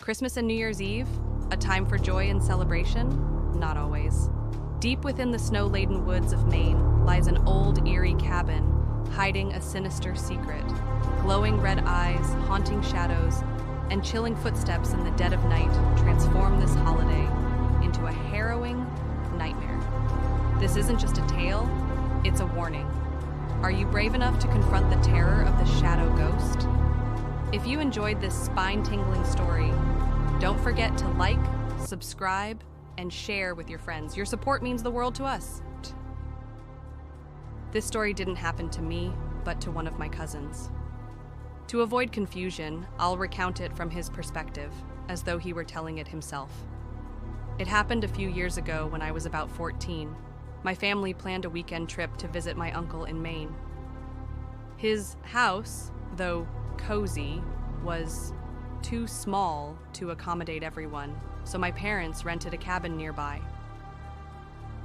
Christmas and New Year's Eve, a time for joy and celebration? Not always. Deep within the snow-laden woods of Maine lies an old, eerie cabin, hiding a sinister secret. Glowing red eyes, haunting shadows, and chilling footsteps in the dead of night transform this holiday into a harrowing nightmare. This isn't just a tale, it's a warning. Are you brave enough to confront the terror of the Shadow Ghost? If you enjoyed this spine-tingling story, don't forget to like, subscribe, and share with your friends. Your support means the world to us. This story didn't happen to me, but to one of my cousins. To avoid confusion, I'll recount it from his perspective, as though he were telling it himself. It happened a few years ago when I was about 14. My family planned a weekend trip to visit my uncle in Maine. His house, though cozy, was too small to accommodate everyone, so my parents rented a cabin nearby.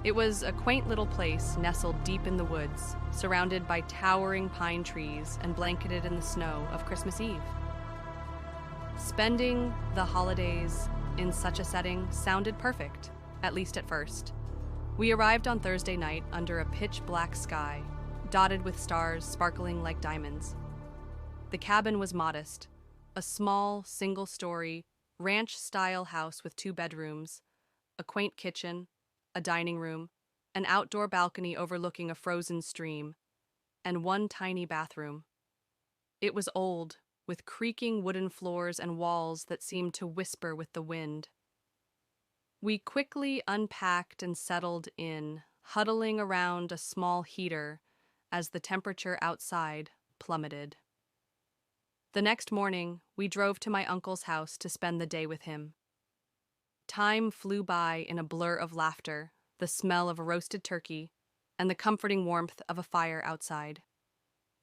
It was a quaint little place nestled deep in the woods, surrounded by towering pine trees and blanketed in the snow of Christmas Eve. Spending the holidays in such a setting sounded perfect, at least at first. We arrived on Thursday night under a pitch-black sky, dotted with stars sparkling like diamonds. The cabin was modest, a small, single-story, ranch-style house with 2 bedrooms, a quaint kitchen, a dining room, an outdoor balcony overlooking a frozen stream, and 1 tiny bathroom. It was old, with creaking wooden floors and walls that seemed to whisper with the wind. We quickly unpacked and settled in, huddling around a small heater as the temperature outside plummeted. The next morning, we drove to my uncle's house to spend the day with him. Time flew by in a blur of laughter, the smell of a roasted turkey, and the comforting warmth of a fire outside.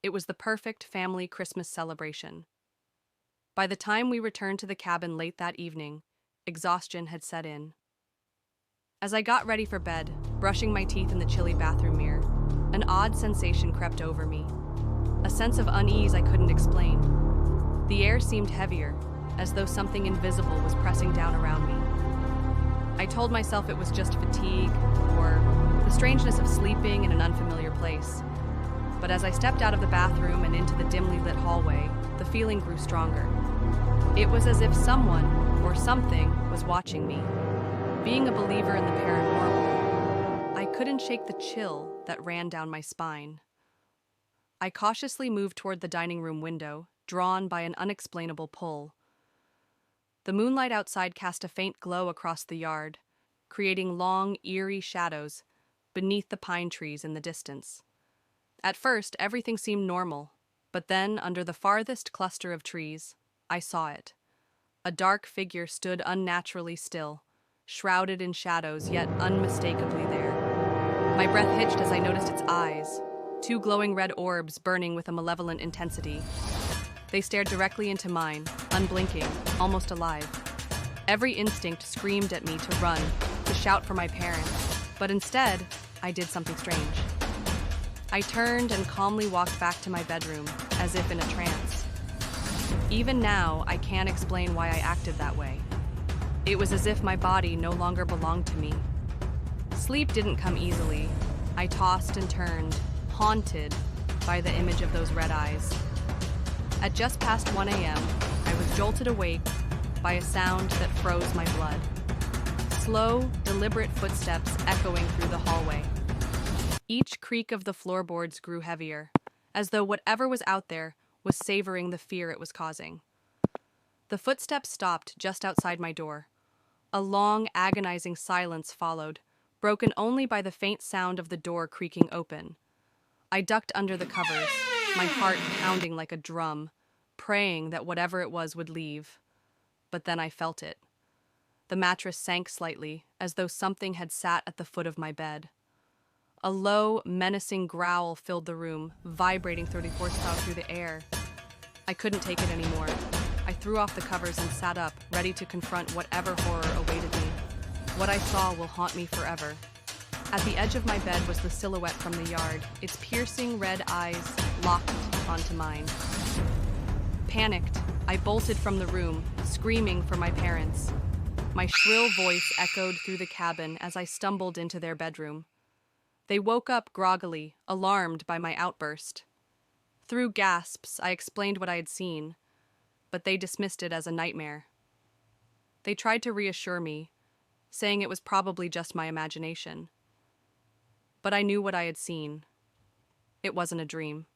It was the perfect family Christmas celebration. By the time we returned to the cabin late that evening, exhaustion had set in. As I got ready for bed, brushing my teeth in the chilly bathroom mirror, an odd sensation crept over me, a sense of unease I couldn't explain. The air seemed heavier, as though something invisible was pressing down around me. I told myself it was just fatigue, or the strangeness of sleeping in an unfamiliar place. But as I stepped out of the bathroom and into the dimly lit hallway, the feeling grew stronger. It was as if someone, or something, was watching me. Being a believer in the paranormal, I couldn't shake the chill that ran down my spine. I cautiously moved toward the dining room window, drawn by an unexplainable pull. The moonlight outside cast a faint glow across the yard, creating long, eerie shadows beneath the pine trees in the distance. At first, everything seemed normal, but then, under the farthest cluster of trees, I saw it. A dark figure stood unnaturally still, shrouded in shadows, yet unmistakably there. My breath hitched as I noticed its eyes, 2 glowing red orbs burning with a malevolent intensity. They stared directly into mine, unblinking, almost alive. Every instinct screamed at me to run, to shout for my parents, but instead, I did something strange. I turned and calmly walked back to my bedroom, as if in a trance. Even now, I can't explain why I acted that way. It was as if my body no longer belonged to me. Sleep didn't come easily. I tossed and turned, haunted by the image of those red eyes. At just past 1 a.m., I was jolted awake by a sound that froze my blood. Slow, deliberate footsteps echoing through the hallway. Each creak of the floorboards grew heavier, as though whatever was out there was savoring the fear it was causing. The footsteps stopped just outside my door. A long, agonizing silence followed, broken only by the faint sound of the door creaking open. I ducked under the covers, my heart pounding like a drum, praying that whatever it was would leave. But then I felt it. The mattress sank slightly, as though something had sat at the foot of my bed. A low, menacing growl filled the room, vibrating 34 style through the air. I couldn't take it anymore. I threw off the covers and sat up, ready to confront whatever horror awaited me. What I saw will haunt me forever. At the edge of my bed was the silhouette from the yard, its piercing red eyes locked onto mine. Panicked, I bolted from the room, screaming for my parents. My shrill voice echoed through the cabin as I stumbled into their bedroom. They woke up groggily, alarmed by my outburst. Through gasps, I explained what I had seen, but they dismissed it as a nightmare. They tried to reassure me, saying it was probably just my imagination. But I knew what I had seen. It wasn't a dream.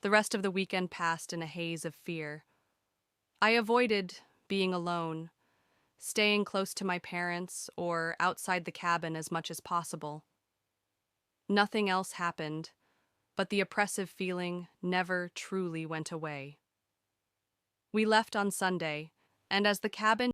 The rest of the weekend passed in a haze of fear. I avoided being alone, staying close to my parents or outside the cabin as much as possible. Nothing else happened, but the oppressive feeling never truly went away. We left on Sunday, and as the cabin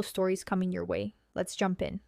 Stories coming your way. Let's jump in.